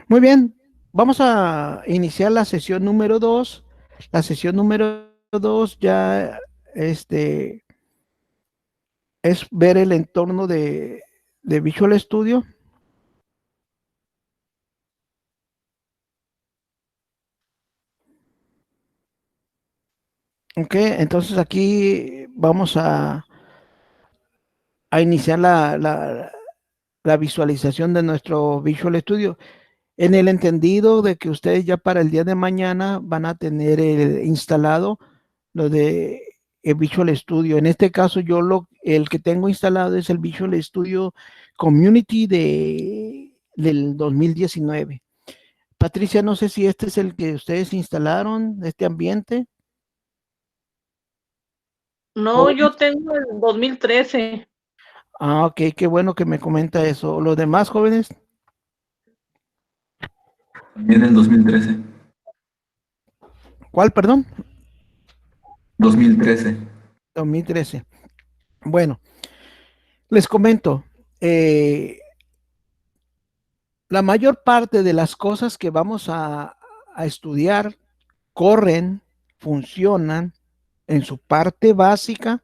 Muy bien, vamos a iniciar la sesión número 2. La sesión número 2 ya este, es ver el entorno de Visual Studio. Ok, entonces aquí vamos a iniciar la visualización de nuestro Visual Studio, en el entendido de que ustedes ya para el día de mañana van a tener instalado lo de el Visual Studio. En este caso, el que tengo instalado es el Visual Studio Community del 2019. Patricia, no sé si este es el que ustedes instalaron, este ambiente. No, Jóvenes. yo tengo el 2013. Ah, ok, qué bueno que me comenta eso. Los demás jóvenes, También el 2013. ¿cuál, perdón? 2013. 2013. Bueno, les comento, eh, la mayor parte de las cosas que vamos a estudiar corren, funcionan en su parte básica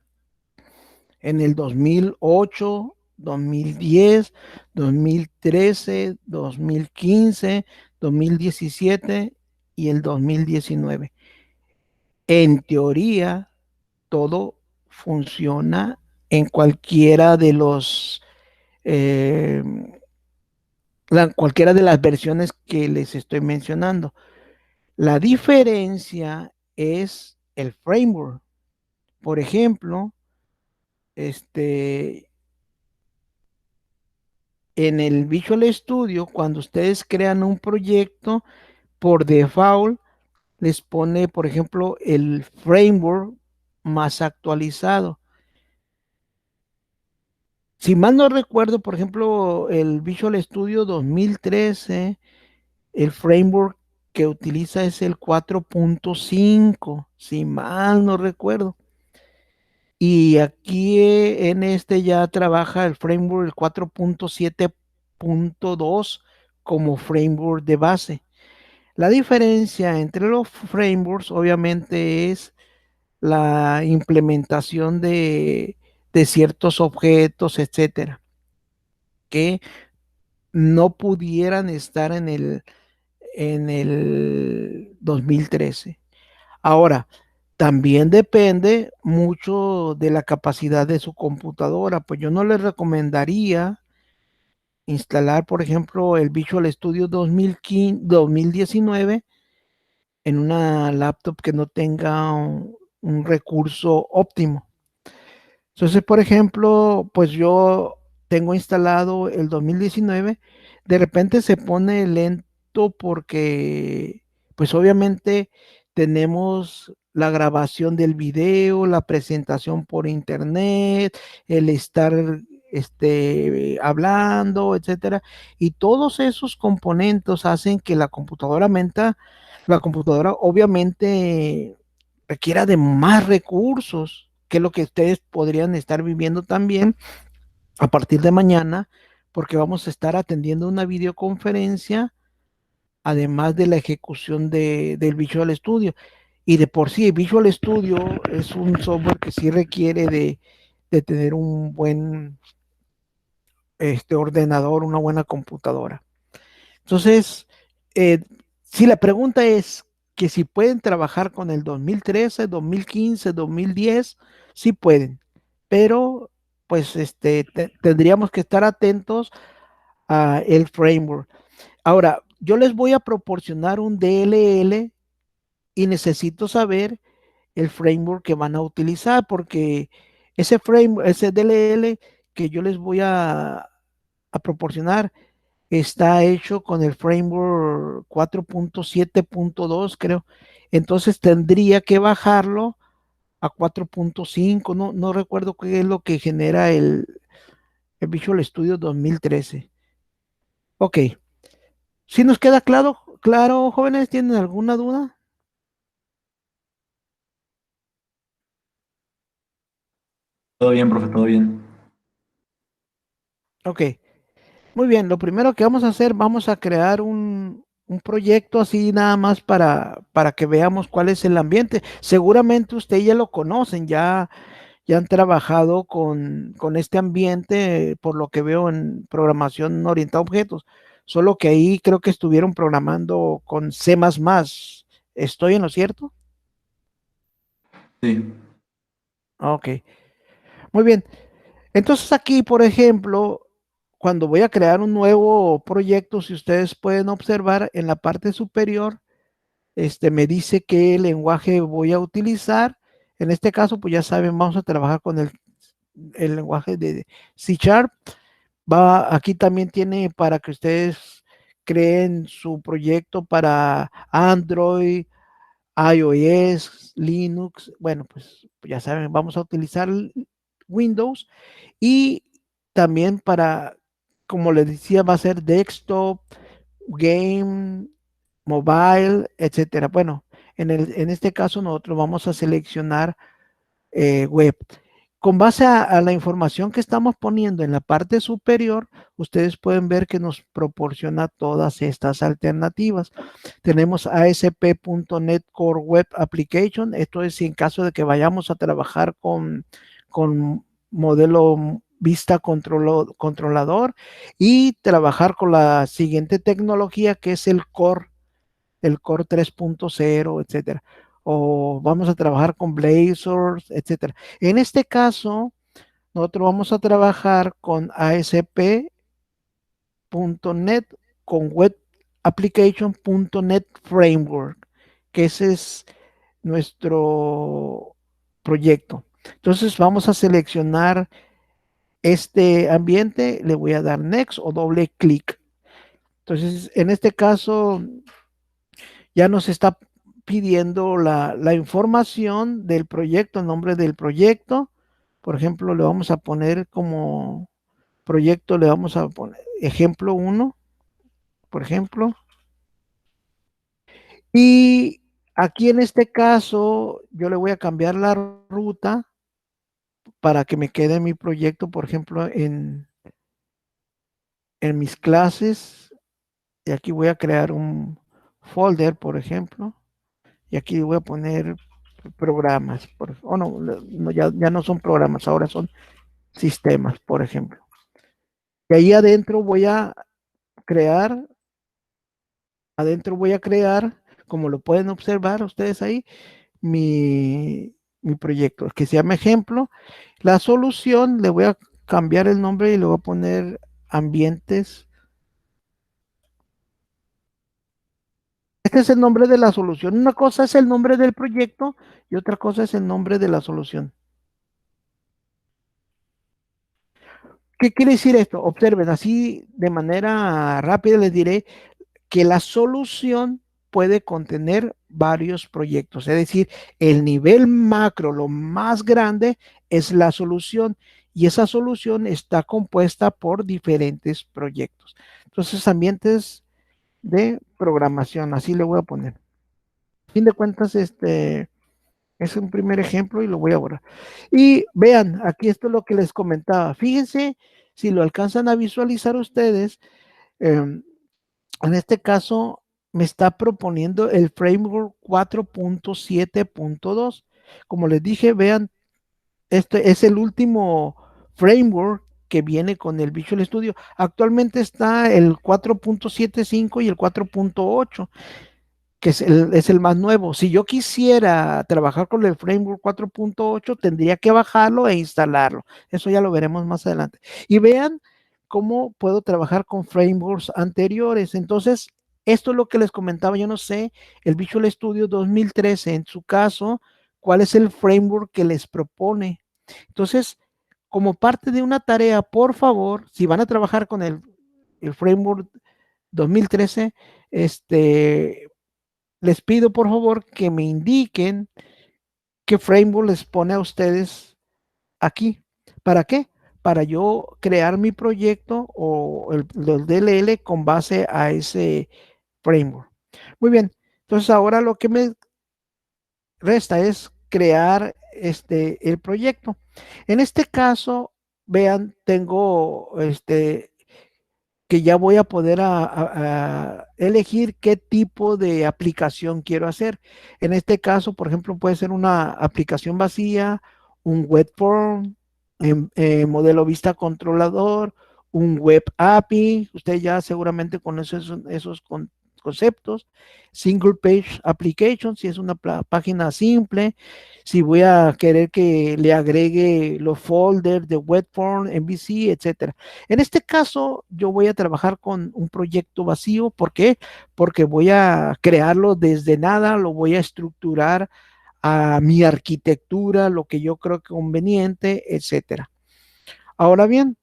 en el 2008, 2010, 2013, 2015, 2017 y el 2019. En teoría, todo funciona en cualquiera de eh, cualquiera de las versiones que les estoy mencionando. La diferencia es el framework. Por ejemplo, este, en el Visual Studio, cuando ustedes crean un proyecto, por default les pone, por ejemplo, el framework más actualizado. Si mal no recuerdo, por ejemplo, el Visual Studio 2013, el framework que utiliza es el 4.5, si mal no recuerdo. Y aquí en este ya trabaja el framework el 4.7.2 como framework de base. La diferencia entre los frameworks obviamente es la implementación de ciertos objetos, etcétera, que no pudieran estar en el 2013. Ahora, también depende mucho de la capacidad de su computadora. Pues yo no les recomendaría instalar, por ejemplo, el Visual Studio 2015, 2019 en una laptop que no tenga un recurso óptimo. Entonces, por ejemplo, pues yo tengo instalado el 2019, de repente se pone lento porque, pues obviamente tenemos la grabación del video, la presentación por internet, el estar hablando, etcétera, y todos esos componentes hacen que la computadora obviamente requiera de más recursos, que es lo que ustedes podrían estar viviendo también a partir de mañana, porque vamos a estar atendiendo una videoconferencia, además de la ejecución del Visual Studio. Y de por sí, Visual Studio es un software que sí requiere de tener un buen ordenador, una buena computadora. Entonces, eh, si la pregunta es que si pueden trabajar con el 2013, 2015, 2010, sí pueden, pero pues tendríamos que estar atentos a el framework. Ahora, yo les voy a proporcionar un DLL y necesito saber el framework que van a utilizar, porque ese DLL que yo les voy a proporcionar está hecho con el framework 4.7.2, creo. Entonces tendría que bajarlo a 4.5. No, no recuerdo qué es lo que genera el Visual Studio 2013. Ok. Si nos queda claro, jóvenes, ¿tienen alguna duda? Todo bien, profe, todo bien. Ok. Muy bien, lo primero que vamos a hacer, vamos a crear un proyecto así nada más para que veamos cuál es el ambiente. Seguramente usted ya lo conocen, ya han trabajado con este ambiente, por lo que veo en programación orientada a objetos, solo que ahí creo que estuvieron programando con C++. ¿Estoy en lo cierto? Sí, Ok, muy bien. Entonces aquí, por ejemplo, cuando voy a crear un nuevo proyecto, si ustedes pueden observar en la parte superior, me dice qué lenguaje voy a utilizar. En este caso, pues ya saben, vamos a trabajar con el lenguaje de C Sharp. Aquí también tiene para que ustedes creen su proyecto para Android, iOS, Linux. Bueno, pues ya saben, vamos a utilizar Windows y también para, como les decía, va a ser desktop, game, mobile, etcétera. Bueno, en este caso nosotros vamos a seleccionar web. Con base a la información que estamos poniendo en la parte superior, ustedes pueden ver que nos proporciona todas estas alternativas. Tenemos ASP.NET Core Web Application. Esto es en caso de que vayamos a trabajar con modelo vista controlador y trabajar con la siguiente tecnología que es el Core 3.0, etcétera. O vamos a trabajar con Blazor, etcétera. En este caso, nosotros vamos a trabajar con ASP.NET, con Web Application.NET Framework, que ese es nuestro proyecto. Entonces vamos a seleccionar este ambiente, le voy a dar Next o doble clic. Entonces, en este caso, ya nos está pidiendo la información del proyecto, el nombre del proyecto. Por ejemplo, le vamos a poner como proyecto, le vamos a poner ejemplo 1, por ejemplo. Y aquí en este caso, yo le voy a cambiar la ruta para que me quede mi proyecto, por ejemplo, en mis clases. Y aquí voy a crear un folder, por ejemplo. Y aquí voy a poner programas. Ya no son programas, ahora son sistemas, por ejemplo. Y ahí crear, adentro voy a crear, como lo pueden observar ustedes ahí, mi proyecto, que se llama ejemplo. La solución, le voy a cambiar el nombre y le voy a poner ambientes. Este es el nombre de la solución. Una cosa es el nombre del proyecto y otra cosa es el nombre de la solución. ¿Qué quiere decir esto? Observen, así de manera rápida les diré que la solución puede contener varios proyectos. Es decir, el nivel macro, lo más grande, es la solución y esa solución está compuesta por diferentes proyectos. Entonces, ambientes de programación, así le voy a poner. A fin de cuentas, es un primer ejemplo y lo voy a borrar. Y vean, aquí esto es lo que les comentaba. Fíjense si lo alcanzan a visualizar ustedes. En este caso, me está proponiendo el framework 4.7.2. Como les dije, vean, este es el último framework que viene con el Visual Studio. Actualmente está el 4.75 y el 4.8, que es el más nuevo. Si yo quisiera trabajar con el framework 4.8, tendría que bajarlo e instalarlo. Eso ya lo veremos más adelante. Y vean cómo puedo trabajar con frameworks anteriores. Entonces, esto es lo que les comentaba. Yo no sé, el Visual Studio 2013, en su caso, cuál es el framework que les propone. Entonces, como parte de una tarea, por favor, si van a trabajar con el framework 2013, les pido por favor que me indiquen qué framework les pone a ustedes aquí. ¿Para qué? Para yo crear mi proyecto o el DLL con base a ese framework. Muy bien. Entonces ahora lo que me resta es crear el proyecto. En este caso, vean, tengo que ya voy a poder elegir qué tipo de aplicación quiero hacer. En este caso, por ejemplo, puede ser una aplicación vacía, un web form, modelo vista controlador, un web API. Usted ya seguramente con esos conceptos. Single page application, si es una página simple. Si voy a querer que le agregue los folders de web form, MVC, etcétera. En este caso, yo voy a trabajar con un proyecto vacío. ¿Por qué? Porque voy a crearlo desde nada, lo voy a estructurar a mi arquitectura, lo que yo creo conveniente, etcétera. Ahora bien,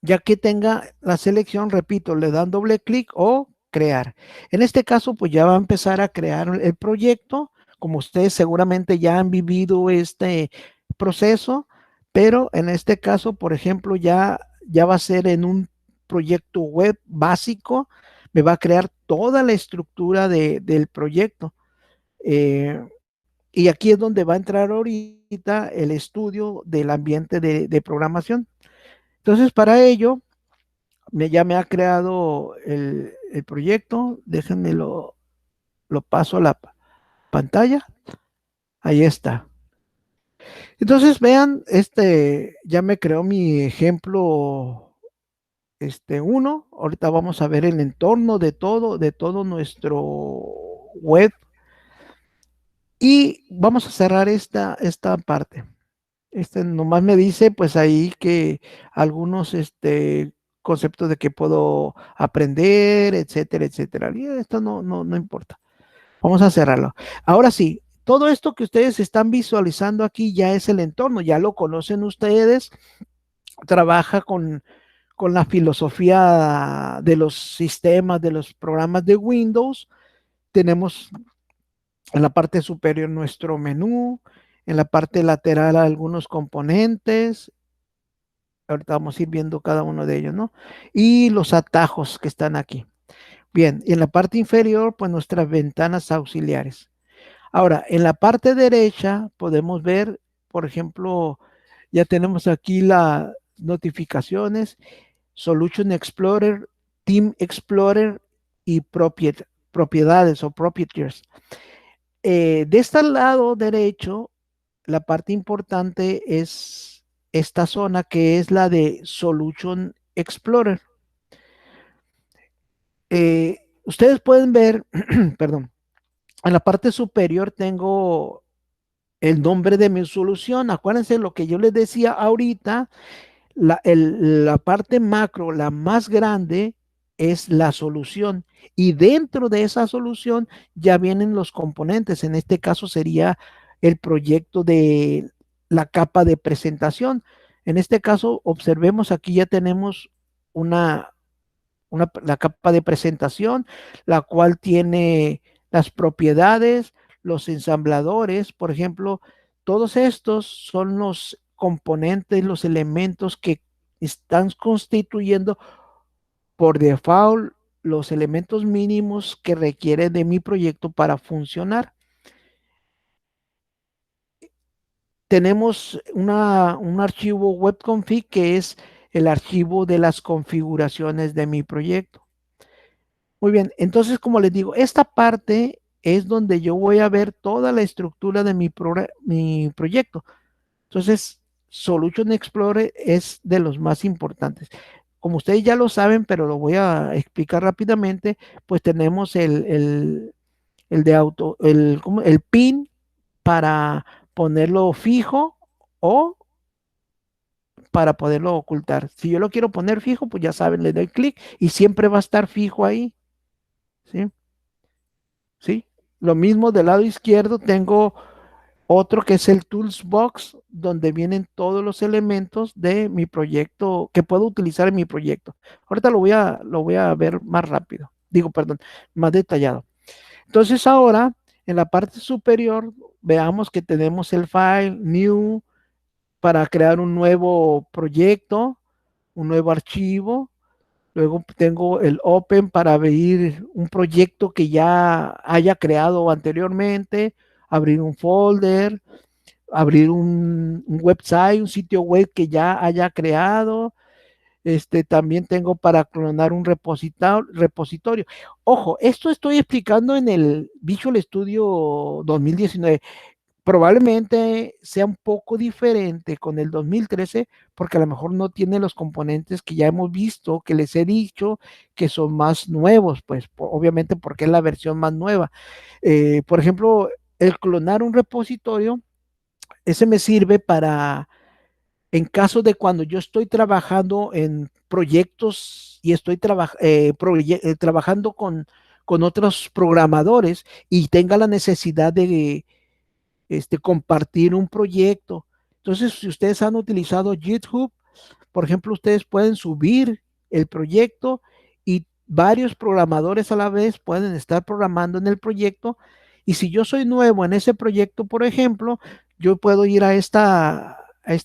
ya que tenga la selección, repito, le dan doble clic o crear. En este caso, pues ya va a empezar a crear el proyecto, como ustedes seguramente ya han vivido este proceso, pero en este caso, por ejemplo, ya va a ser en un proyecto web básico, me va a crear toda la estructura del proyecto. Y aquí es donde va a entrar ahorita el estudio del ambiente de programación. Entonces, para ello, ya me ha creado el proyecto. Déjenme lo paso a la pantalla. Ahí está. Entonces, vean, ya me creó mi ejemplo, 1. Ahorita vamos a ver el entorno de todo nuestro web. Y vamos a cerrar esta parte. Nomás me dice, pues ahí que algunos conceptos de que puedo aprender, etcétera, etcétera. Y esto no importa. Vamos a cerrarlo. Ahora sí, todo esto que ustedes están visualizando aquí ya es el entorno, ya lo conocen ustedes. Trabaja con la filosofía de los sistemas, de los programas de Windows. Tenemos en la parte superior nuestro menú, en la parte lateral algunos componentes. Ahorita vamos a ir viendo cada uno de ellos, ¿no? Y los atajos que están aquí. Bien, y en la parte inferior, pues nuestras ventanas auxiliares. Ahora, en la parte derecha podemos ver, por ejemplo, ya tenemos aquí las notificaciones, Solution Explorer, Team Explorer y propiedades o proprietors. De este lado derecho, la parte importante es esta zona que es la de Solution Explorer. Ustedes pueden ver, perdón, en la parte superior tengo el nombre de mi solución. Acuérdense lo que yo les decía ahorita, la parte macro, la más grande, es la solución. Y dentro de esa solución ya vienen los componentes. En este caso sería el proyecto de la capa de presentación. En este caso, observemos aquí ya tenemos la capa de presentación, la cual tiene las propiedades, los ensambladores, por ejemplo, todos estos son los componentes, los elementos que están constituyendo por default los elementos mínimos que requiere de mi proyecto para funcionar. Tenemos un archivo webconfig que es el archivo de las configuraciones de mi proyecto. Muy bien, entonces como les digo, esta parte es donde yo voy a ver toda la estructura de mi proyecto. Entonces, Solution Explorer es de los más importantes. Como ustedes ya lo saben, pero lo voy a explicar rápidamente, pues tenemos el de auto, el pin para ponerlo fijo o para poderlo ocultar. Si yo lo quiero poner fijo, pues ya saben, le doy clic y siempre va a estar fijo ahí. ¿Sí? ¿Sí? Lo mismo del lado izquierdo tengo otro que es el Tools Box, donde vienen todos los elementos de mi proyecto que puedo utilizar en mi proyecto. Ahorita lo voy a ver más rápido. Digo, perdón, más detallado. Entonces ahora, en la parte superior, veamos que tenemos el file New para crear un nuevo proyecto, un nuevo archivo. Luego tengo el Open para abrir un proyecto que ya haya creado anteriormente, abrir un folder, abrir un website, un sitio web que ya haya creado. También tengo para clonar un repositorio. Ojo, esto estoy explicando en el Visual Studio 2019. Probablemente sea un poco diferente con el 2013 porque a lo mejor no tiene los componentes que ya hemos visto, que les he dicho que son más nuevos, pues obviamente porque es la versión más nueva. Por ejemplo, el clonar un repositorio, ese me sirve para, en caso de cuando yo estoy trabajando en proyectos y estoy trabajando con otros programadores y tenga la necesidad de compartir un proyecto. Entonces, si ustedes han utilizado GitHub, por ejemplo, ustedes pueden subir el proyecto y varios programadores a la vez pueden estar programando en el proyecto. Y si yo soy nuevo en ese proyecto, por ejemplo, yo puedo ir a esta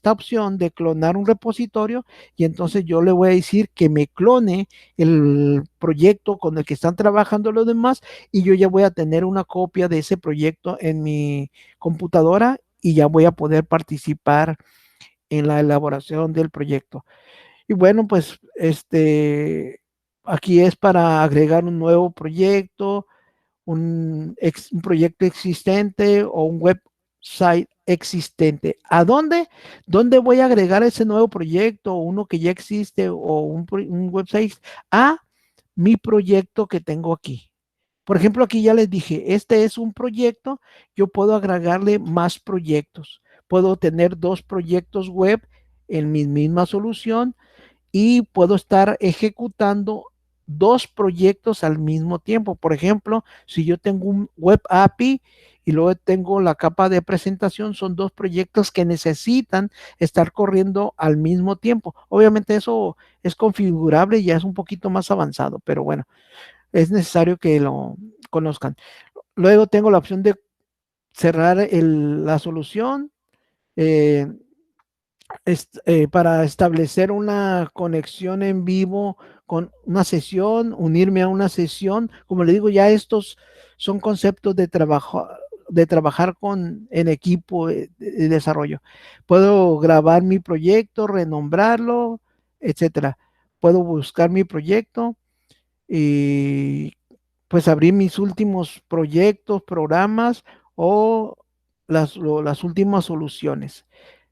opción de clonar un repositorio y entonces yo le voy a decir que me clone el proyecto con el que están trabajando los demás y yo ya voy a tener una copia de ese proyecto en mi computadora y ya voy a poder participar en la elaboración del proyecto. Y bueno, pues aquí es para agregar un nuevo proyecto, un proyecto existente o un website existente. ¿A dónde? ¿Dónde voy a agregar ese nuevo proyecto, uno que ya existe o un website? A mi proyecto que tengo aquí. Por ejemplo, aquí ya les dije, este es un proyecto, yo puedo agregarle más proyectos. Puedo tener 2 proyectos web en mi misma solución y puedo estar ejecutando 2 proyectos al mismo tiempo. Por ejemplo, si yo tengo un web API y luego tengo la capa de presentación, son 2 proyectos que necesitan estar corriendo al mismo tiempo. Obviamente eso es configurable y ya es un poquito más avanzado, pero bueno, es necesario que lo conozcan. Luego tengo la opción de cerrar la solución. Eh, para establecer una conexión en vivo con una sesión, unirme a una sesión. Como le digo, ya estos son conceptos de trabajar en equipo de desarrollo. Puedo grabar mi proyecto, renombrarlo, etcétera. Puedo buscar mi proyecto y pues abrir mis últimos proyectos, programas o las últimas soluciones.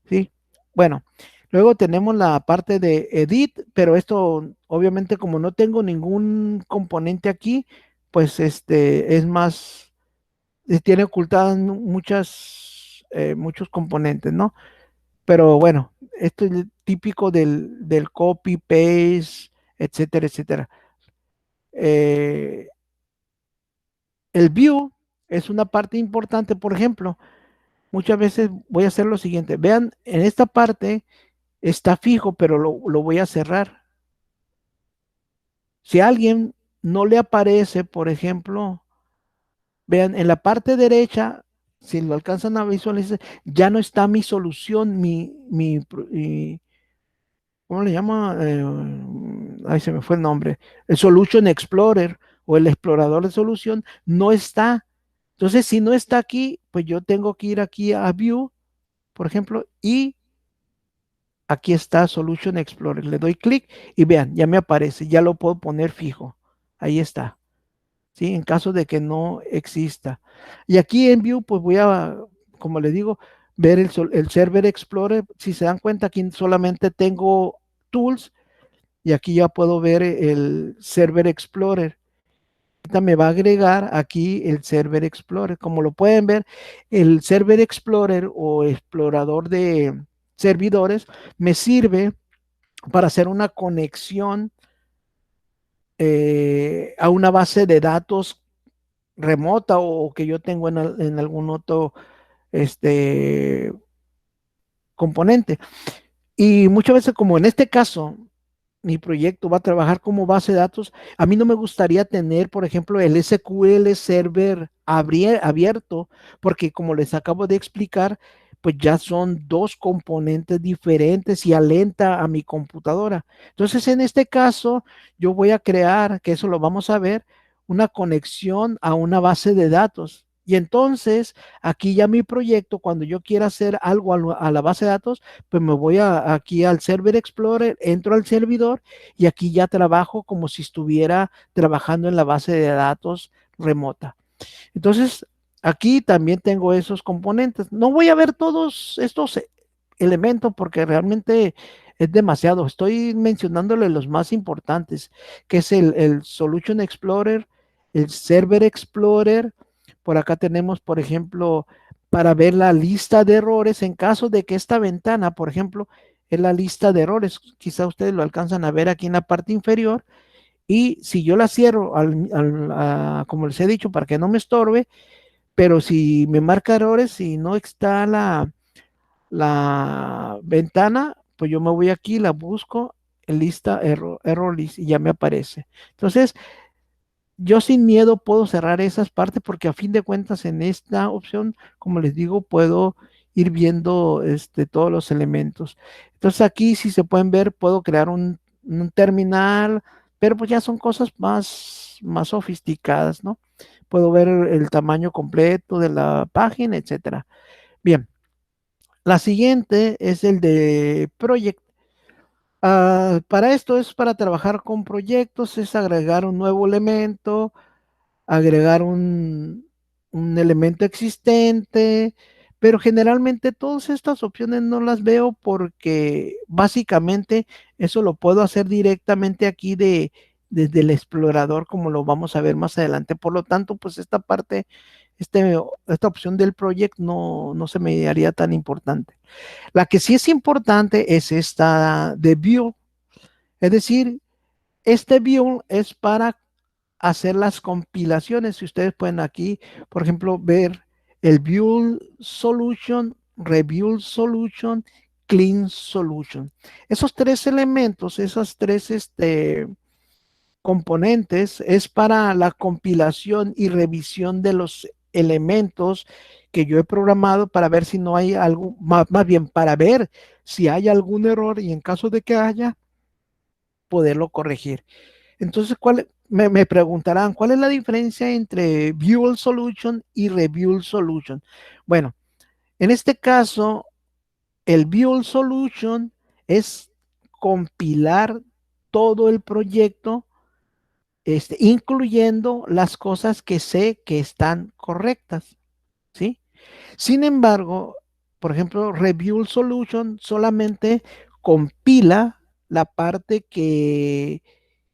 ¿Sí? Bueno, luego tenemos la parte de edit, pero esto obviamente como no tengo ningún componente aquí, pues es más, tiene ocultadas muchos componentes, ¿no? Pero bueno, esto es típico del copy, paste, etcétera, etcétera. El view es una parte importante, por ejemplo, muchas veces voy a hacer lo siguiente, vean, en esta parte está fijo, pero lo voy a cerrar. Si a alguien no le aparece, por ejemplo, vean, en la parte derecha, si lo alcanzan a visualizar, ya no está mi solución, ¿cómo le llama? Ay, se me fue el nombre. El Solution Explorer o el explorador de solución no está. Entonces, si no está aquí, pues yo tengo que ir aquí a View, por ejemplo, y aquí está Solution Explorer. Le doy clic y vean, ya me aparece, ya lo puedo poner fijo. Ahí está. ¿Sí? En caso de que no exista. Y aquí en View, pues voy a, como le digo, ver el Server Explorer. Si se dan cuenta, aquí solamente tengo Tools y aquí ya puedo ver el Server Explorer. Ahorita me va a agregar aquí el Server Explorer. Como lo pueden ver, el Server Explorer o explorador de servidores me sirve para hacer una conexión a una base de datos remota o que yo tengo en algún otro componente. Y muchas veces, como en este caso, mi proyecto va a trabajar como base de datos, a mí no me gustaría tener, por ejemplo, el SQL Server abierto, porque como les acabo de explicar, pues ya son 2 componentes diferentes y alenta a mi computadora. Entonces, en este caso, yo voy a crear, que eso lo vamos a ver, una conexión a una base de datos. Y entonces, aquí ya mi proyecto, cuando yo quiera hacer algo a la base de datos, pues me voy aquí al Server Explorer, entro al servidor y aquí ya trabajo como si estuviera trabajando en la base de datos remota. Entonces, aquí también tengo esos componentes. No voy a ver todos estos elementos porque realmente es demasiado. Estoy mencionándole los más importantes, que es el Solution Explorer, el Server Explorer. Por acá tenemos, por ejemplo, para ver la lista de errores en caso de que esta ventana, por ejemplo, es la lista de errores. Quizá ustedes lo alcanzan a ver aquí en la parte inferior. Y si yo la cierro, como les he dicho, para que no me estorbe, pero si me marca errores y no está la ventana, pues yo me voy aquí, la busco, en lista, error list, y ya me aparece. Entonces, yo sin miedo puedo cerrar esas partes porque a fin de cuentas en esta opción, como les digo, puedo ir viendo todos los elementos. Entonces aquí, si se pueden ver, puedo crear un terminal, pero pues ya son cosas más sofisticadas, ¿no? Puedo ver el tamaño completo de la página, etcétera. Bien, la siguiente es el de Project. Para esto es para trabajar con proyectos, es agregar un nuevo elemento, agregar un elemento existente, pero generalmente todas estas opciones no las veo porque básicamente eso lo puedo hacer directamente aquí desde el explorador, como lo vamos a ver más adelante. Por lo tanto, pues esta parte, esta opción del project no se me haría tan importante. La que sí es importante es esta de view, es decir, este view es para hacer las compilaciones. Si ustedes pueden aquí, por ejemplo, ver el Build Solution, Review Solution, Clean Solution. Esos tres elementos, esas tres componentes, es para la compilación y revisión de los elementos que yo he programado para ver si no hay algo, más bien para ver si hay algún error y en caso de que haya, poderlo corregir. Entonces, me preguntarán, ¿cuál es la diferencia entre View Solution y Review Solution? Bueno, en este caso, el View Solution es compilar todo el proyecto, incluyendo las cosas que sé que están correctas, ¿sí? Sin embargo, por ejemplo, Review Solution solamente compila la parte que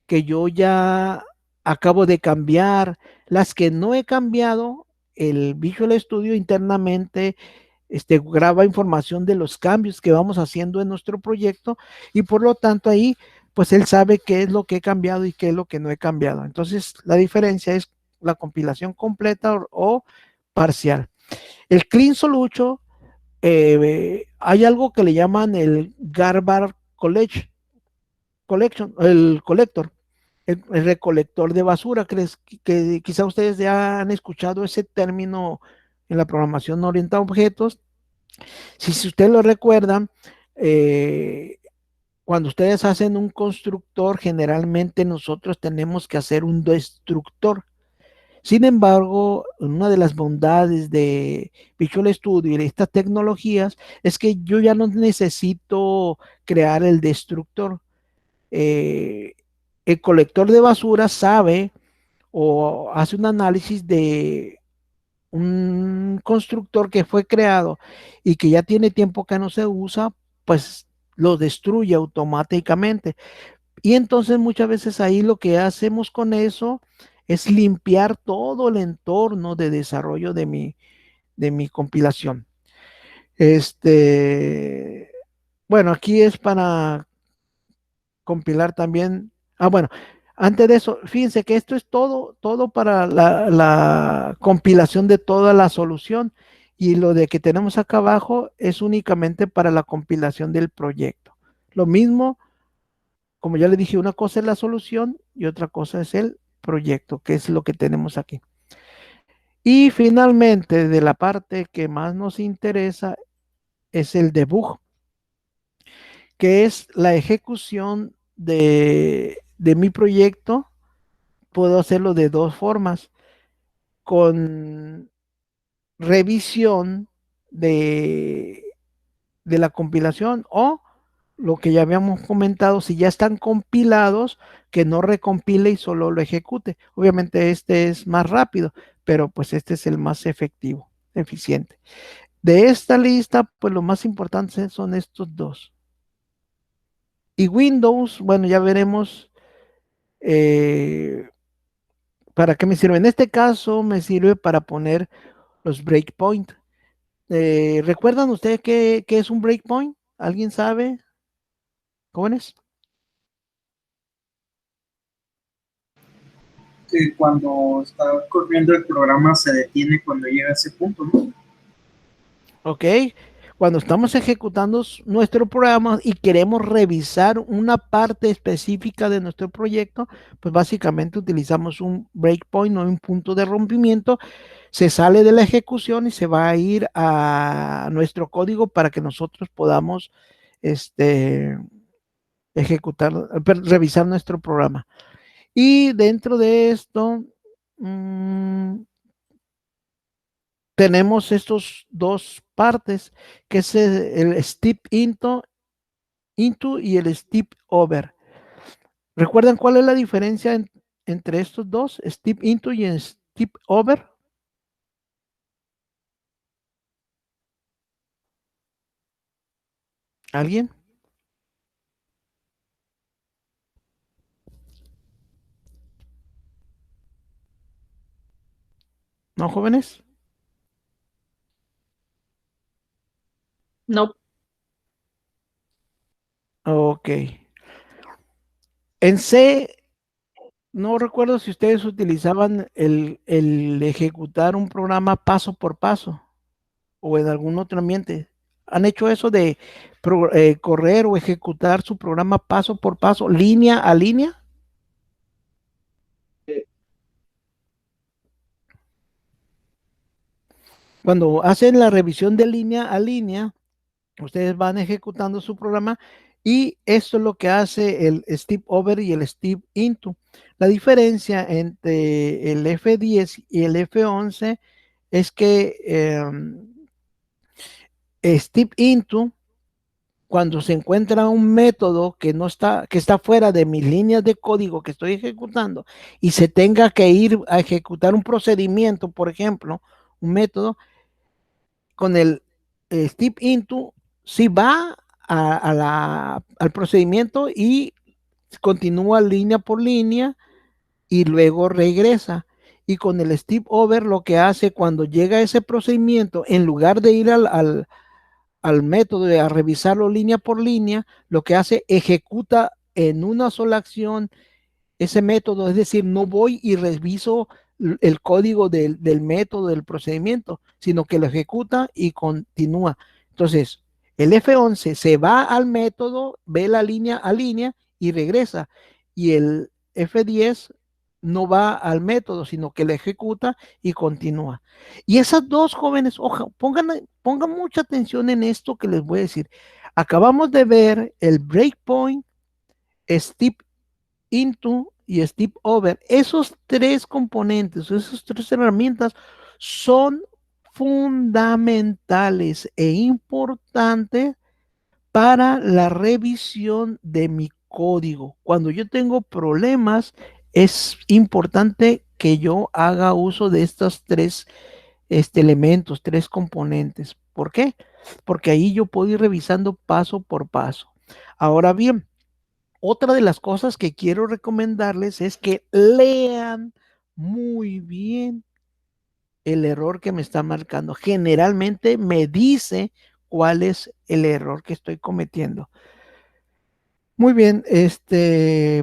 yo ya acabo de cambiar. Las que no he cambiado, el Visual Studio internamente graba información de los cambios que vamos haciendo en nuestro proyecto y por lo tanto ahí pues él sabe qué es lo que he cambiado y qué es lo que no he cambiado. Entonces la diferencia es la compilación completa o parcial. El Clean Solution, hay algo que le llaman el Garbage Collection, el Collector, el recolector de basura. ¿Crees que quizá ustedes ya han escuchado ese término en la programación orientada a objetos? Si ustedes lo recuerdan, cuando ustedes hacen un constructor, generalmente nosotros tenemos que hacer un destructor. Sin embargo, una de las bondades de Visual Studio y de estas tecnologías es que yo ya no necesito crear el destructor. Eh, el colector de basura sabe o hace un análisis de un constructor que fue creado y que ya tiene tiempo que no se usa, pues lo destruye automáticamente. Y entonces muchas veces ahí lo que hacemos con eso es limpiar todo el entorno de desarrollo de mi compilación. Bueno, aquí es para compilar también. Bueno, antes de eso, fíjense que esto es todo para la compilación de toda la solución y lo de que tenemos acá abajo es únicamente para la compilación del proyecto. Lo mismo, como ya le dije, una cosa es la solución y otra cosa es el proyecto, que es lo que tenemos aquí. Y finalmente, de la parte que más nos interesa es el debug, que es la ejecución de mi proyecto. Puedo hacerlo de dos formas, con revisión de la compilación, o lo que ya habíamos comentado, si ya están compilados, que no recompile y solo lo ejecute. Obviamente este es más rápido, pero pues este es el más efectivo, eficiente. De esta lista, pues lo más importante son estos dos. Y Windows, bueno, ya veremos para qué me sirve. En este caso me sirve para poner los breakpoints. ¿Recuerdan ustedes qué es un breakpoint? ¿Alguien sabe, jóvenes? Que cuando está corriendo el programa se detiene cuando llega a ese punto, ¿no? Ok. Cuando estamos ejecutando nuestro programa y queremos revisar una parte específica de nuestro proyecto, pues básicamente utilizamos un breakpoint o un punto de rompimiento. Se sale de la ejecución y se va a ir a nuestro código para que nosotros podamos ejecutar, revisar nuestro programa. Y dentro de esto, tenemos estos dos partes, que es el step into y el step over. ¿Recuerdan cuál es la diferencia entre estos dos, step into y step over? ¿Alguien? ¿No, jóvenes? No. Ok. En C, no recuerdo si ustedes utilizaban el ejecutar un programa paso por paso o en algún otro ambiente. ¿Han hecho eso de correr o ejecutar su programa paso por paso, línea a línea? Cuando hacen la revisión de línea a línea, ustedes van ejecutando su programa y esto es lo que hace el step over y el step into. La diferencia entre el F10 y el F11 es que step into, cuando se encuentra un método que está fuera de mis líneas de código que estoy ejecutando y se tenga que ir a ejecutar un procedimiento, por ejemplo, un método, con el step into, si va al procedimiento y continúa línea por línea y luego regresa. Y con el step over lo que hace cuando llega a ese procedimiento, en lugar de ir al método de a revisarlo línea por línea, lo que hace ejecuta en una sola acción ese método, es decir, no voy y reviso el código del método, del procedimiento, sino que lo ejecuta y continúa. Entonces, el F11 se va al método, ve la línea a línea y regresa. Y el F10 no va al método, sino que lo ejecuta y continúa. Y esas dos jóvenes, pongan mucha atención en esto que les voy a decir. Acabamos de ver el breakpoint, step into y step over. Esos tres componentes, esas tres herramientas son fundamentales e importantes para la revisión de mi código. Cuando yo tengo problemas, es importante que yo haga uso de estos tres elementos, tres componentes. ¿Por qué? Porque ahí yo puedo ir revisando paso por paso. Ahora bien, otra de las cosas que quiero recomendarles es que lean muy bien el error que me está marcando. Generalmente me dice cuál es el error que estoy cometiendo. Muy bien,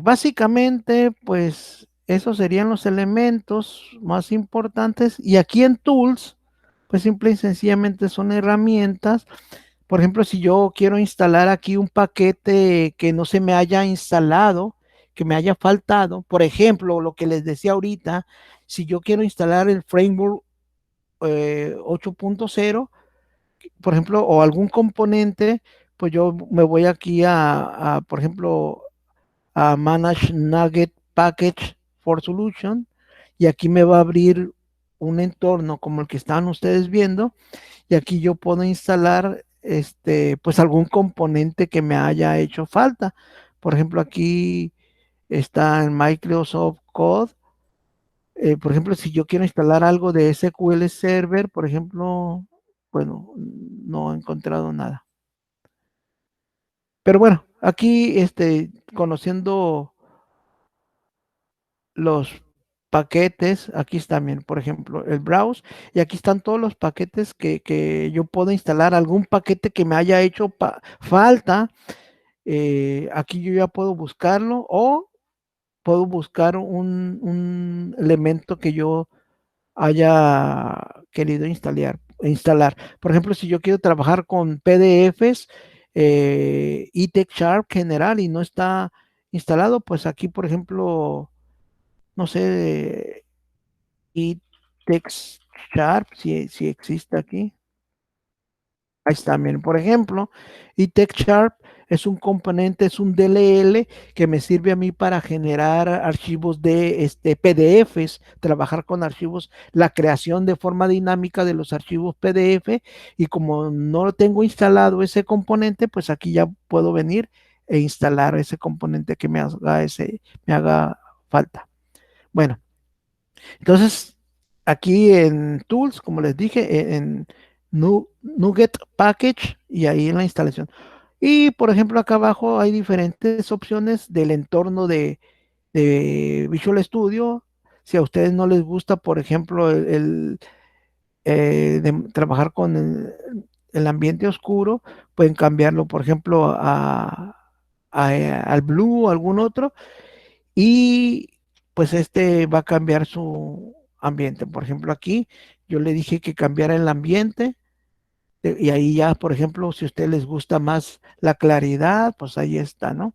básicamente, pues esos serían los elementos más importantes. Y aquí en Tools, pues simple y sencillamente son herramientas. Por ejemplo, si yo quiero instalar aquí un paquete que no se me haya instalado, que me haya faltado, por ejemplo, lo que les decía ahorita, si yo quiero instalar el framework 8.0, por ejemplo, o algún componente, pues yo me voy aquí por ejemplo, a Manage Nugget Package for Solution, y aquí me va a abrir un entorno como el que están ustedes viendo, y aquí yo puedo instalar pues algún componente que me haya hecho falta. Por ejemplo, aquí está en Microsoft Code. Por ejemplo, si yo quiero instalar algo de SQL Server, por ejemplo, bueno, no he encontrado nada. Pero bueno, aquí conociendo los paquetes, aquí está bien, por ejemplo, el browse, y aquí están todos los paquetes que yo puedo instalar, algún paquete que me haya hecho falta, aquí yo ya puedo buscarlo o puedo buscar un elemento que yo haya querido instalar. Por ejemplo, si yo quiero trabajar con PDFs, eText Sharp general y no está instalado, pues aquí, por ejemplo, no sé, eText Sharp, si existe aquí. Ahí está, miren, por ejemplo, eText Sharp es un componente, es un DLL que me sirve a mí para generar archivos de PDFs, trabajar con archivos, la creación de forma dinámica de los archivos PDF, y como no lo tengo instalado ese componente, pues aquí ya puedo venir e instalar ese componente que me haga falta. Bueno, entonces, aquí en Tools, como les dije, en Nugget Package y ahí en la instalación. Y por ejemplo, acá abajo hay diferentes opciones del entorno de Visual Studio. Si a ustedes no les gusta, por ejemplo, de trabajar con el ambiente oscuro, pueden cambiarlo, por ejemplo, al blue o algún otro, y pues va a cambiar su ambiente. Por ejemplo, aquí yo le dije que cambiara el ambiente, y ahí ya, por ejemplo, si a ustedes les gusta más la claridad, pues ahí está, ¿no?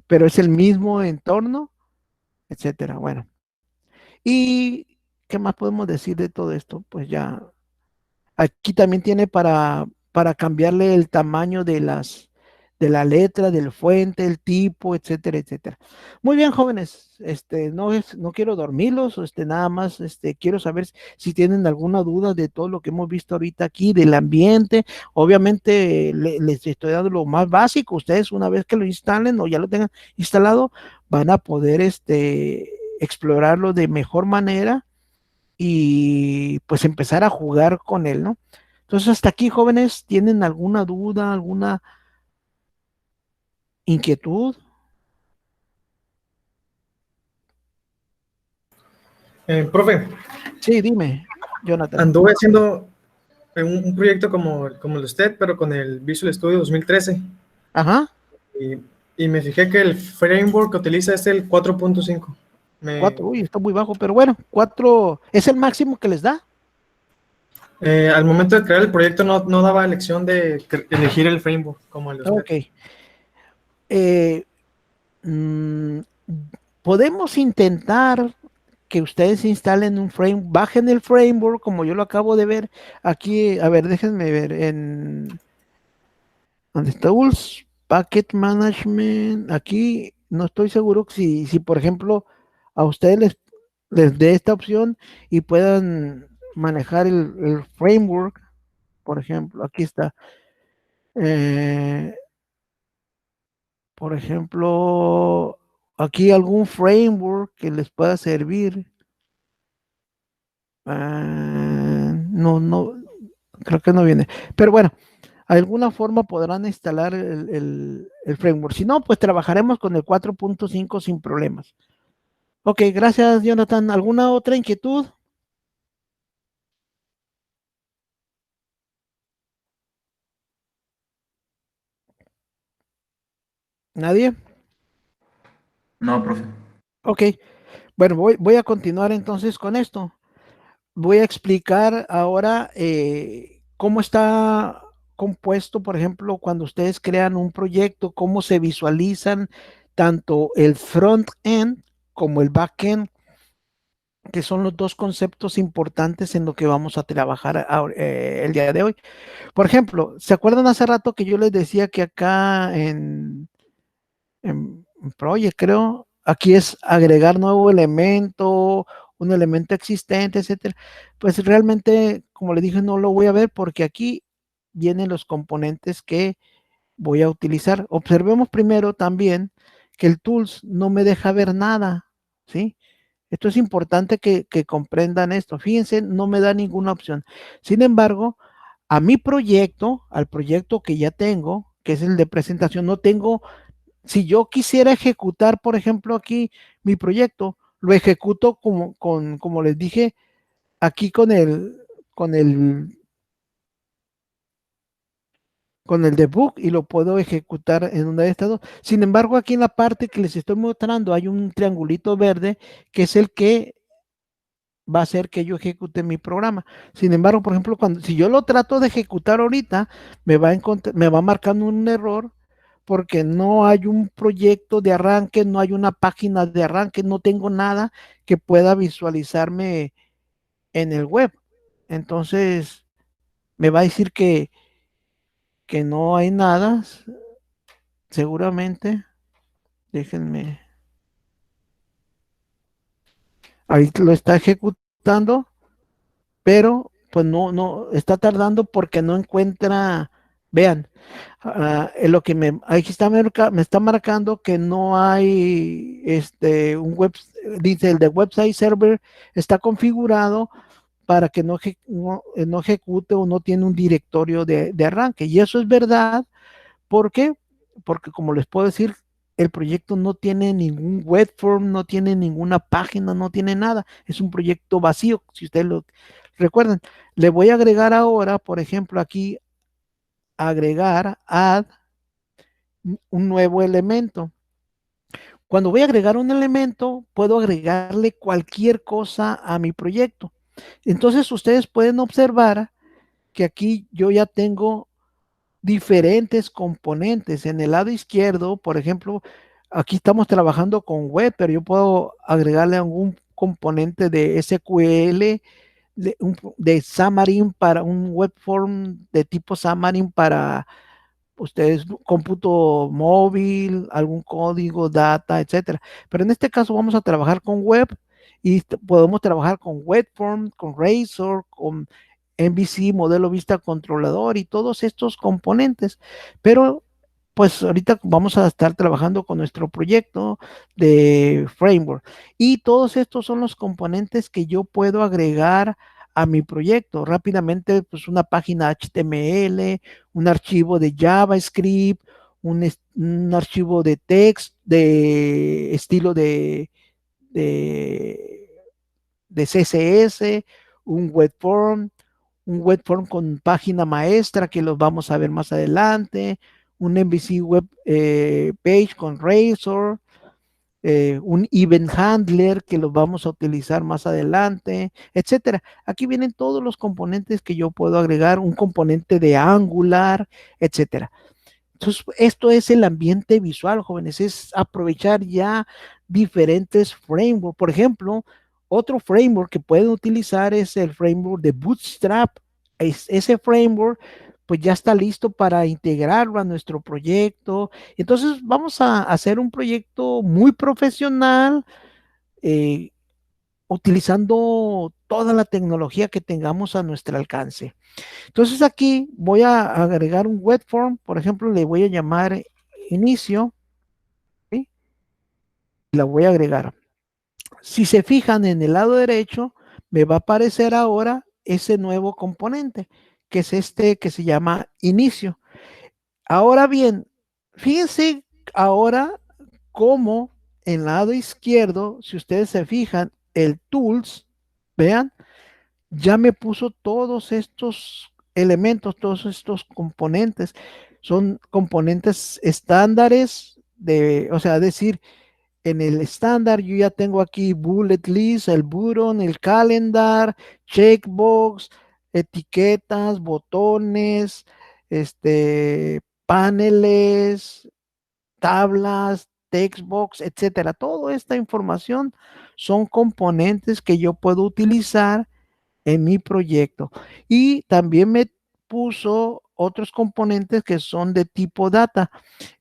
Pero es el mismo entorno, etcétera. Bueno, ¿y qué más podemos decir de todo esto? Pues ya aquí también tiene para cambiarle el tamaño de la letra, del fuente, el tipo, etcétera, etcétera. Muy bien, jóvenes, no quiero dormirlos, nada más, quiero saber si tienen alguna duda de todo lo que hemos visto ahorita aquí, del ambiente. Obviamente, les estoy dando lo más básico. Ustedes, una vez que lo instalen o ya lo tengan instalado, van a poder, explorarlo de mejor manera y pues empezar a jugar con él, ¿no? Entonces, hasta aquí, jóvenes, ¿tienen alguna duda, alguna inquietud? Profe, Sí, dime, Jonathan. anduve haciendo un proyecto como el de usted, pero con el Visual Studio 2013. Ajá, Y me fijé que el framework que utiliza es el 4.5. 4, uy, está muy bajo, pero bueno, 4 es el máximo que les da. Al momento de crear el proyecto no daba elección de elegir el framework como el de usted. Ok. Eh, mm, podemos intentar que ustedes instalen un bajen el framework como yo lo acabo de ver aquí. A ver, déjenme ver ¿dónde está Tools? Packet Management. Aquí no estoy seguro si por ejemplo, a ustedes les dé esta opción y puedan manejar el framework. Por ejemplo, aquí está. Eh, por ejemplo, aquí algún framework que les pueda servir. No, creo que no viene. Pero bueno, alguna forma podrán instalar el framework. Si no, pues trabajaremos con el 4.5 sin problemas. Ok, gracias, Jonathan. ¿Alguna otra inquietud? ¿Nadie? No, profe. Ok, bueno, voy a continuar entonces con esto. Voy a explicar ahora cómo está compuesto, por ejemplo, cuando ustedes crean un proyecto, cómo se visualizan tanto el front-end como el back-end, que son los dos conceptos importantes en lo que vamos a trabajar el día de hoy. Por ejemplo, ¿se acuerdan hace rato que yo les decía que acá en Project, creo, aquí es agregar nuevo elemento un elemento existente, etcétera. Pues realmente, como le dije, no lo voy a ver porque aquí vienen los componentes que voy a utilizar. Observemos primero también que el tools no me deja ver nada, ¿sí? Esto es importante que comprendan esto. Fíjense, no me da ninguna opción. Sin embargo, a mi proyecto, al proyecto que ya tengo, que es el de presentación, no tengo, si yo quisiera ejecutar, por ejemplo, aquí mi proyecto, lo ejecuto como les dije, aquí con el, con el debug y lo puedo ejecutar en una de estas dos. Sin embargo, aquí en la parte que les estoy mostrando hay un triangulito verde que es el que va a hacer que yo ejecute mi programa. Sin embargo, por ejemplo, si yo lo trato de ejecutar ahorita, me va marcando un error porque no hay un proyecto de arranque, no hay una página de arranque, no tengo nada que pueda visualizarme en el web. Entonces, me va a decir que no hay nada, seguramente. Déjenme. Ahí lo está ejecutando, pero pues no, está tardando porque no encuentra, vean, en lo que aquí está, me está marcando que no hay un web, dice el de website server está configurado para que no ejecute o no tiene un directorio de arranque. Y eso es verdad. ¿Por qué? Porque como les puedo decir, el proyecto no tiene ningún web form, no tiene ninguna página, no tiene nada. Es un proyecto vacío, si ustedes lo recuerdan. Le voy a agregar ahora, por ejemplo, aquí, add un nuevo elemento. Cuando voy a agregar un elemento, puedo agregarle cualquier cosa a mi proyecto. Entonces, ustedes pueden observar que aquí yo ya tengo diferentes componentes. En el lado izquierdo, por ejemplo, aquí estamos trabajando con web, pero yo puedo agregarle algún componente de SQL, de Xamarin para un web form de tipo Xamarin para ustedes, cómputo móvil, algún código, data, etcétera. Pero en este caso vamos a trabajar con web y podemos trabajar con Webform, con Razor, con MVC, modelo vista controlador y todos estos componentes. Pero pues ahorita vamos a estar trabajando con nuestro proyecto de framework y todos estos son los componentes que yo puedo agregar a mi proyecto. Rápidamente, pues una página HTML, un archivo de JavaScript, un archivo de text, de estilo de, de CSS, un web form con página maestra que los vamos a ver más adelante, un MVC web page con Razor, un event handler que los vamos a utilizar más adelante, etcétera. Aquí vienen todos los componentes que yo puedo agregar, un componente de Angular, etcétera. Entonces, esto es el ambiente visual, jóvenes, es aprovechar ya diferentes frameworks. Por ejemplo, otro framework que pueden utilizar es el framework de Bootstrap. Ese framework pues ya está listo para integrarlo a nuestro proyecto. Entonces vamos a hacer un proyecto muy profesional, eh, utilizando toda la tecnología que tengamos a nuestro alcance. Entonces aquí voy a agregar un web form, por ejemplo, le voy a llamar inicio, ¿sí? Y la voy a agregar. Si se fijan en el lado derecho, me va a aparecer ahora ese nuevo componente, que es este que se llama inicio. Ahora bien, fíjense ahora cómo en el lado izquierdo, si ustedes se fijan, el tools, vean, ya me puso todos estos elementos, todos estos componentes. Son componentes estándares o sea, decir, en el estándar yo ya tengo aquí bullet list, el button, el calendar, checkbox, etiquetas, botones, paneles, tablas, textbox, etcétera. Toda esta información son componentes que yo puedo utilizar en mi proyecto. Y también me puso otros componentes que son de tipo data.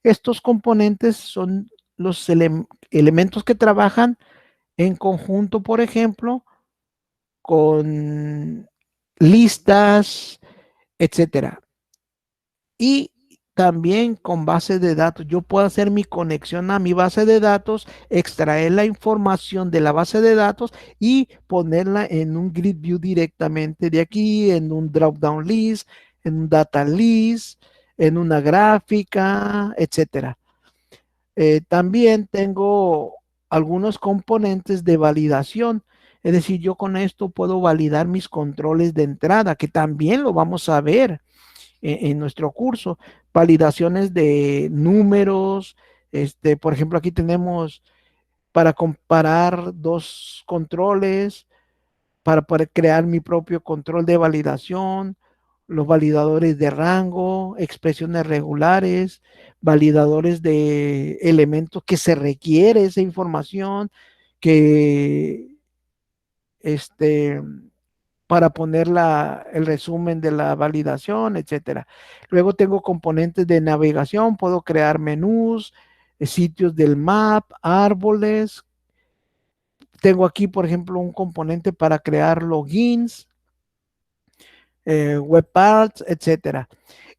Estos componentes son los elementos que trabajan en conjunto, por ejemplo, con listas, etcétera. Y también con bases de datos. Yo puedo hacer mi conexión a mi base de datos, extraer la información de la base de datos y ponerla en un grid view directamente de aquí, en un drop down list, en un data list, en una gráfica, etcétera. También tengo algunos componentes de validación. Es decir, yo con esto puedo validar mis controles de entrada, que también lo vamos a ver en nuestro curso. Validaciones de números. Por ejemplo, aquí tenemos para comparar dos controles, para poder crear mi propio control de validación, los validadores de rango, expresiones regulares, validadores de elementos que se requiere esa información, que para poner el resumen de la validación, etcétera. Luego tengo componentes de navegación, puedo crear menús, sitios del map, árboles. Tengo aquí, por ejemplo, un componente para crear logins, web parts, etcétera.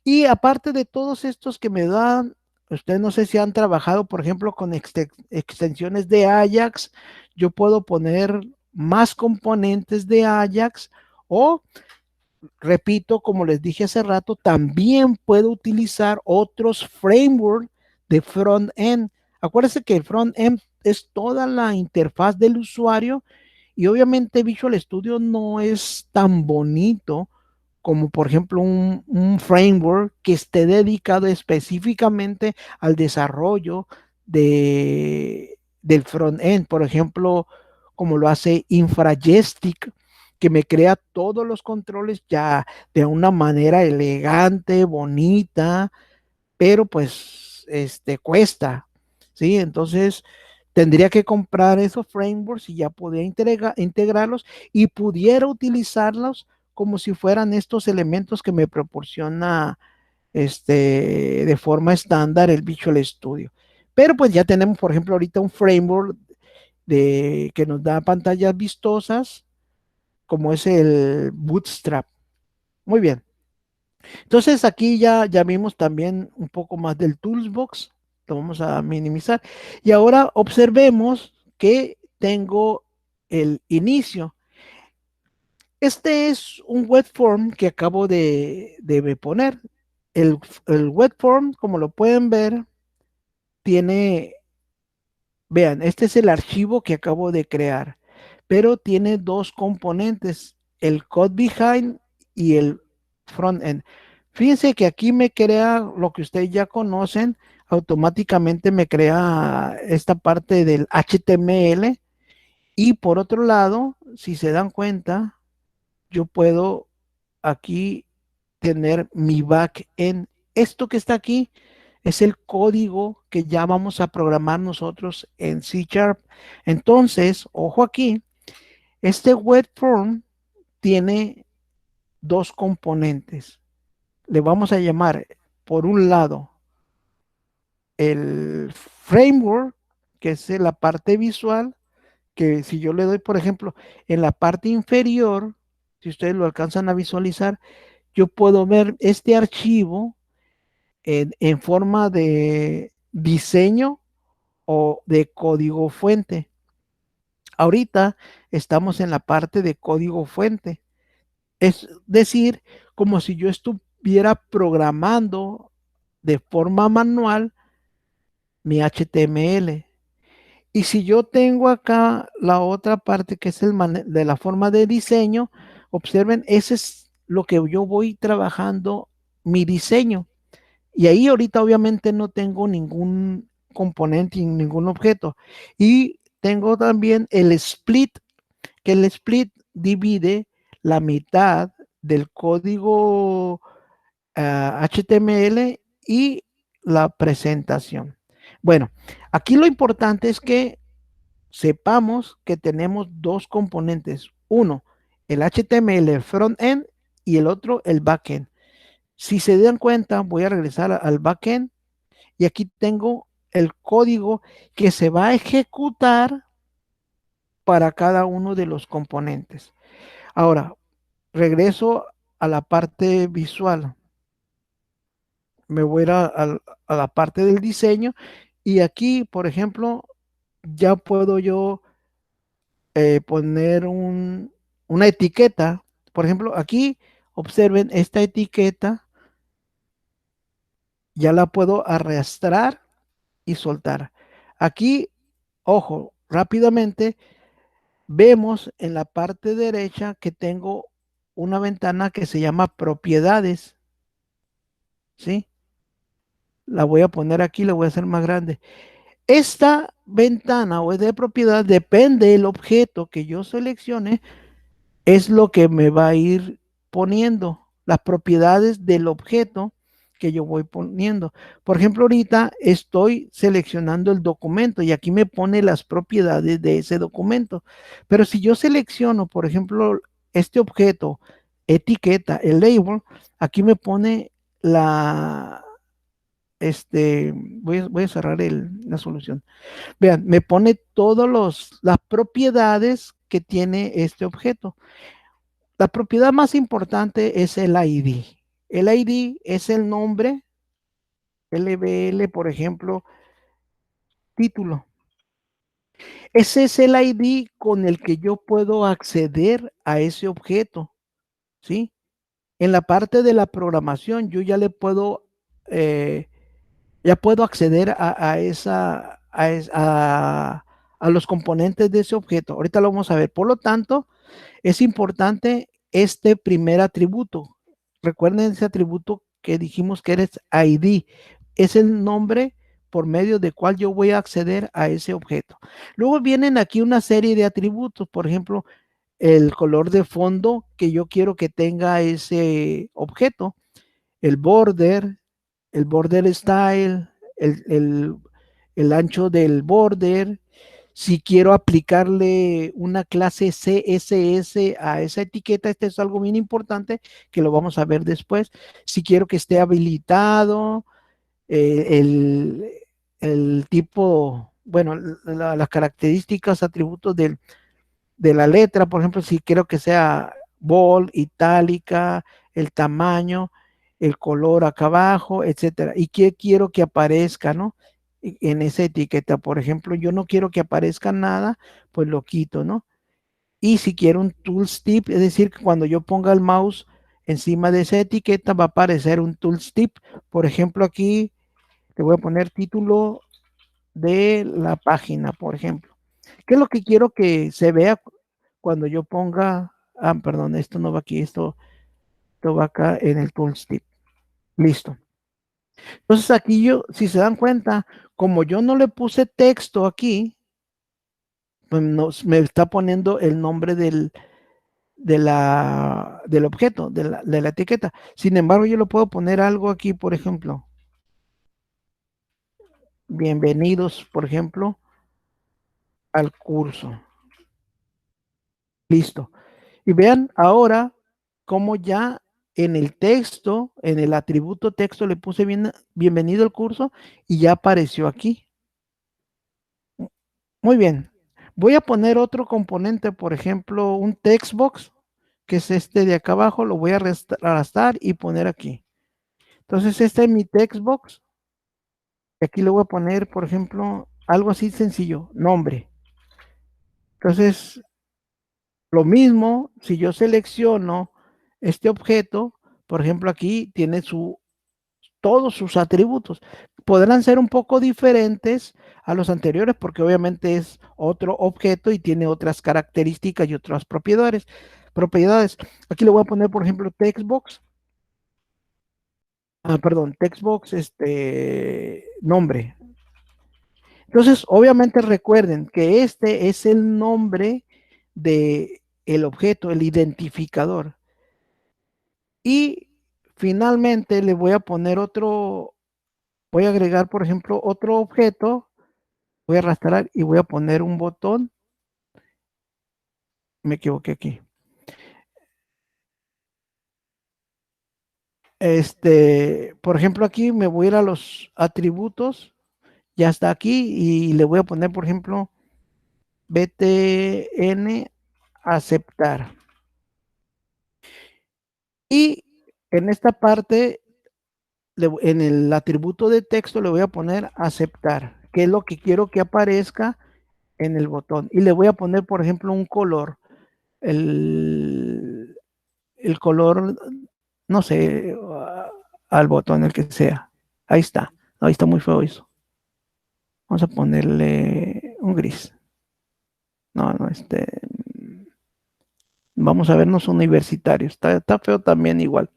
Y aparte de todos estos que me dan, ustedes no sé si han trabajado, por ejemplo, con extensiones de Ajax, yo puedo poner más componentes de Ajax o, repito, como les dije hace rato, también puedo utilizar otros frameworks de front-end. Acuérdense que el front-end es toda la interfaz del usuario y obviamente Visual Studio no es tan bonito como por ejemplo un framework que esté dedicado específicamente al desarrollo del front-end. Por ejemplo, como lo hace Infragestic, que me crea todos los controles ya de una manera elegante, bonita, pero pues cuesta, ¿sí? Entonces tendría que comprar esos frameworks y ya podría integrarlos y pudiera utilizarlos como si fueran estos elementos que me proporciona de forma estándar el Visual Studio. Pero pues ya tenemos, por ejemplo, ahorita un framework que nos da pantallas vistosas, como es el Bootstrap. Muy bien. Entonces aquí ya vimos también un poco más del Toolbox. Lo vamos a minimizar. Y ahora observemos que tengo el inicio. Este es un web form que acabo de poner. El web form, como lo pueden ver, tiene, vean, este es el archivo que acabo de crear, pero tiene dos componentes, el code behind y el front end. Fíjense que aquí me crea lo que ustedes ya conocen, automáticamente me crea esta parte del HTML y por otro lado, si se dan cuenta, yo puedo aquí tener mi backend. Esto que está aquí es el código que ya vamos a programar nosotros en C#. Entonces, ojo aquí, este web form tiene dos componentes. Le vamos a llamar, por un lado, el framework, que es la parte visual, que si yo le doy, por ejemplo, en la parte inferior, si ustedes lo alcanzan a visualizar, yo puedo ver este archivo en forma de diseño o de código fuente. Ahorita estamos en la parte de código fuente. Es decir, como si yo estuviera programando de forma manual mi HTML. Y si yo tengo acá la otra parte que es de la forma de diseño, observen, ese es lo que yo voy trabajando, mi diseño. Y ahí ahorita obviamente no tengo ningún componente y ningún objeto. Y tengo también el split, que el split divide la mitad del código HTML y la presentación. Bueno, aquí lo importante es que sepamos que tenemos dos componentes. Uno, el HTML front-end y el otro, el back-end. Si se dan cuenta, voy a regresar al backend y aquí tengo el código que se va a ejecutar para cada uno de los componentes. Ahora, regreso a la parte visual. Me voy a ir a la parte del diseño y aquí, por ejemplo, ya puedo yo poner una etiqueta. Por ejemplo, aquí observen esta etiqueta, ya la puedo arrastrar y soltar. Aquí, ojo, rápidamente vemos en la parte derecha que tengo una ventana que se llama propiedades, ¿sí? La voy a poner aquí, la voy a hacer más grande. Esta ventana o de propiedad depende del objeto que yo seleccione, es lo que me va a ir poniendo las propiedades del objeto que yo voy poniendo. Por ejemplo, ahorita estoy seleccionando el documento y aquí me pone las propiedades de ese documento. Pero si yo selecciono, por ejemplo, este objeto, etiqueta, el label, aquí me pone voy a cerrar la solución. Vean, me pone todas las propiedades que tiene este objeto. La propiedad más importante es el ID. El ID es el nombre, LBL, por ejemplo, título. Ese es el ID con el que yo puedo acceder a ese objeto, ¿sí? En la parte de la programación, yo ya ya puedo acceder a los componentes de ese objeto. Ahorita lo vamos a ver. Por lo tanto, es importante este primer atributo. Recuerden ese atributo que dijimos que es ID. Es el nombre por medio del cual yo voy a acceder a ese objeto. Luego vienen aquí una serie de atributos. Por ejemplo, el color de fondo que yo quiero que tenga ese objeto. El border style, el ancho del border. Si quiero aplicarle una clase CSS a esa etiqueta, este es algo bien importante que lo vamos a ver después. Si quiero que esté habilitado, el tipo, bueno, las características, atributos de la letra, por ejemplo, si quiero que sea bold, itálica, el tamaño, el color acá abajo, etcétera. Y qué quiero que aparezca, ¿no? En esa etiqueta, por ejemplo, yo no quiero que aparezca nada, pues lo quito, ¿no? Y si quiero un tooltip, es decir, que cuando yo ponga el mouse encima de esa etiqueta va a aparecer un tooltip. Por ejemplo, aquí te voy a poner título de la página, por ejemplo. ¿Qué es lo que quiero que se vea cuando yo ponga? Ah, perdón, esto no va aquí, esto va acá en el tooltip. Listo. Entonces aquí si se dan cuenta, como yo no le puse texto aquí, pues me está poniendo el nombre del objeto, de la etiqueta. Sin embargo, yo le puedo poner algo aquí, por ejemplo. Bienvenidos, por ejemplo, al curso. Listo. Y vean ahora cómo ya en el texto, en el atributo texto, le puse bienvenido al curso y ya apareció aquí. Muy bien. Voy a poner otro componente, por ejemplo, un text box, que es este de acá abajo, lo voy a arrastrar y poner aquí. Entonces, este es mi text box. Aquí le voy a poner, por ejemplo, algo así sencillo, nombre. Entonces, lo mismo, si yo selecciono este objeto, por ejemplo, aquí tiene todos sus atributos. Podrán ser un poco diferentes a los anteriores porque obviamente es otro objeto y tiene otras características y otras propiedades. Aquí le voy a poner, por ejemplo, textbox. Perdón, textbox, nombre. Entonces, obviamente recuerden que este es el nombre de el objeto, el identificador. Y finalmente le voy a poner voy a agregar, por ejemplo, otro objeto. Voy a arrastrar y voy a poner un botón. Me equivoqué aquí. Por ejemplo, aquí me voy a ir a los atributos. Ya está aquí y le voy a poner, por ejemplo, BTN aceptar. Y en esta parte, en el atributo de texto, le voy a poner aceptar, que es lo que quiero que aparezca en el botón. Y le voy a poner, por ejemplo, un color. El color, no sé, al botón, el que sea. Ahí está. Ahí está muy feo eso. Vamos a ponerle un gris. No, no, vamos a vernos universitarios. Está feo también igual.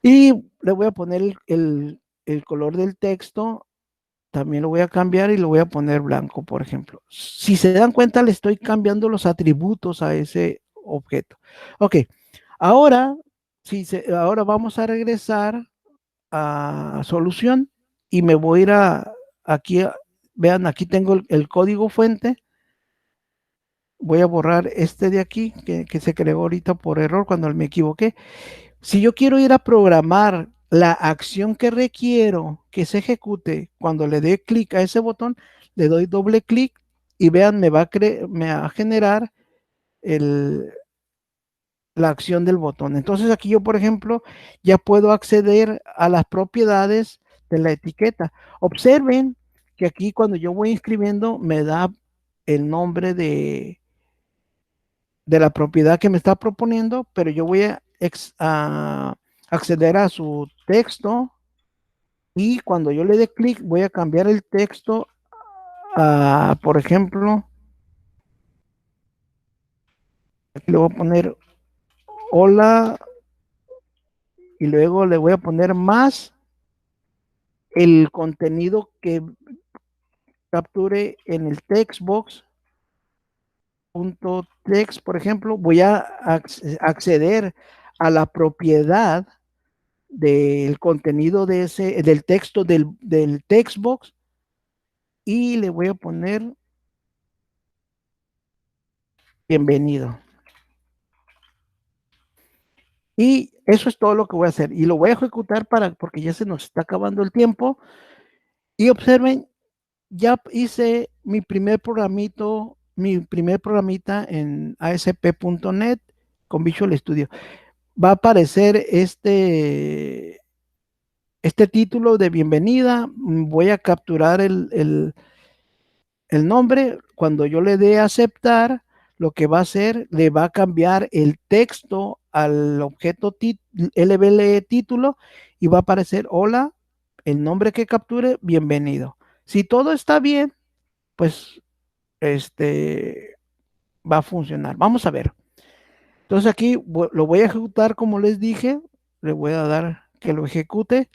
Y le voy a poner el color del texto. También lo voy a cambiar y lo voy a poner blanco, por ejemplo. Si se dan cuenta, le estoy cambiando los atributos a ese objeto. Ok, ahora, ahora vamos a regresar a solución y me voy a ir aquí, vean, aquí tengo el código fuente. Voy a borrar este de aquí que se creó ahorita por error cuando me equivoqué. Si yo quiero ir a programar la acción que requiero que se ejecute, cuando le dé clic a ese botón, le doy doble clic y vean, me va a generar la acción del botón. Entonces aquí yo, por ejemplo, ya puedo acceder a las propiedades de la etiqueta. Observen que aquí cuando yo voy inscribiendo me da el nombre de la propiedad que me está proponiendo, pero yo voy a acceder a su texto y cuando yo le dé clic voy a cambiar el texto a, por ejemplo, aquí le voy a poner hola y luego le voy a poner más el contenido que capture en el textbox punto text, por ejemplo, voy a acceder a la propiedad del contenido del texto del textbox y le voy a poner bienvenido. Y eso es todo lo que voy a hacer. Y lo voy a ejecutar porque ya se nos está acabando el tiempo. Y observen, ya hice mi primer programita en ASP.NET con Visual Studio. Va a aparecer este título de bienvenida. Voy a capturar el nombre. Cuando yo le dé a aceptar, lo que va a hacer, le va a cambiar el texto al objeto LBL título y va a aparecer hola, el nombre que capture, bienvenido. Si todo está bien, pues va a funcionar. Vamos a ver. Entonces aquí lo voy a ejecutar como les dije. Le voy a dar que lo ejecute.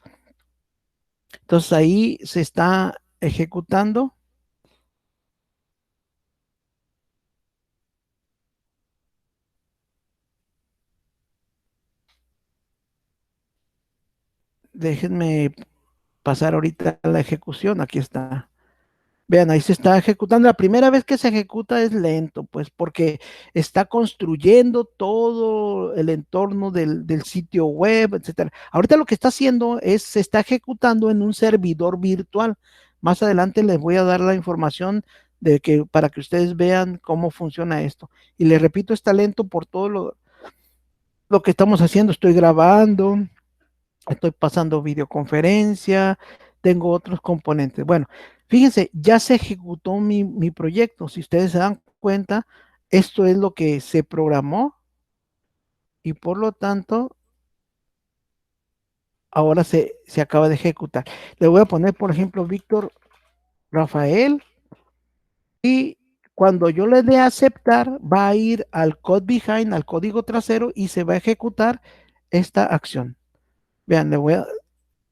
Entonces ahí se está ejecutando. Déjenme pasar ahorita a la ejecución. Aquí está. Vean, ahí se está ejecutando. La primera vez que se ejecuta es lento, pues porque está construyendo todo el entorno del sitio web, etcétera. Ahorita lo que está haciendo se está ejecutando en un servidor virtual. Más adelante les voy a dar la información para que ustedes vean cómo funciona esto. Y les repito, está lento por todo lo que estamos haciendo. Estoy grabando, estoy pasando videoconferencia, tengo otros componentes. Bueno, fíjense, ya se ejecutó mi proyecto. Si ustedes se dan cuenta, esto es lo que se programó y por lo tanto, ahora se acaba de ejecutar. Le voy a poner, por ejemplo, Víctor Rafael y cuando yo le dé a aceptar, va a ir al code behind, al código trasero y se va a ejecutar esta acción. Vean, le voy a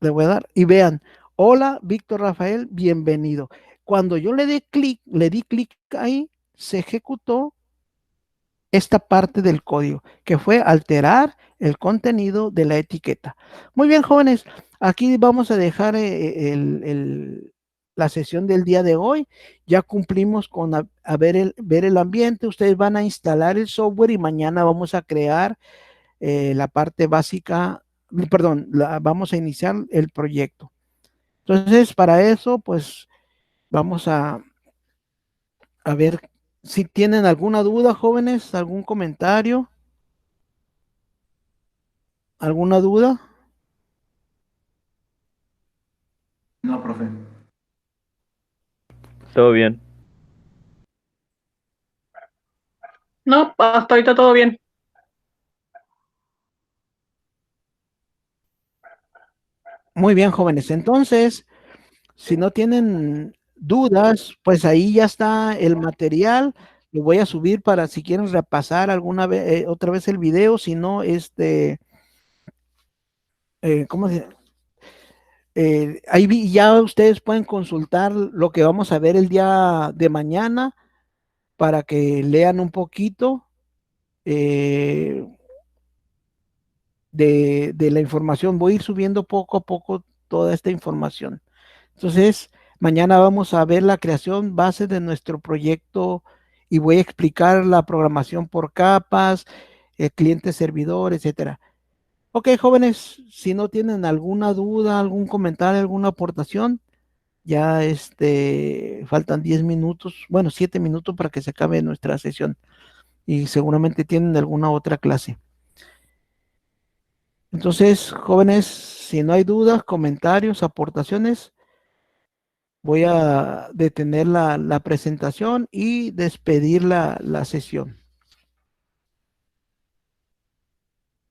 dar y vean, hola Víctor Rafael, bienvenido. Cuando yo le di clic ahí, se ejecutó esta parte del código, que fue alterar el contenido de la etiqueta. Muy bien, jóvenes, aquí vamos a dejar la sesión del día de hoy. Ya cumplimos con ver el ambiente. Ustedes van a instalar el software y mañana vamos a crear la parte básica, perdón, vamos a iniciar el proyecto. Entonces, para eso, pues vamos a A ver si tienen alguna duda, jóvenes, algún comentario, alguna duda. No, profe. Todo bien. No, hasta ahorita todo bien. Muy bien, jóvenes. Entonces, si no tienen dudas, pues ahí ya está el material. Lo voy a subir para si quieren repasar alguna vez, otra vez el video. Si no, ¿cómo se? Ya ustedes pueden consultar lo que vamos a ver el día de mañana para que lean un poquito eh, de la información. Voy a ir subiendo poco a poco toda esta información. Entonces, mañana vamos a ver la creación base de nuestro proyecto y voy a explicar la programación por capas, cliente servidor, etcétera. Ok, jóvenes, si no tienen alguna duda, algún comentario, alguna aportación, ya faltan 10 minutos, bueno, 7 minutos para que se acabe nuestra sesión y seguramente tienen alguna otra clase. Entonces, jóvenes, si no hay dudas, comentarios, aportaciones, voy a detener la presentación y despedir la sesión.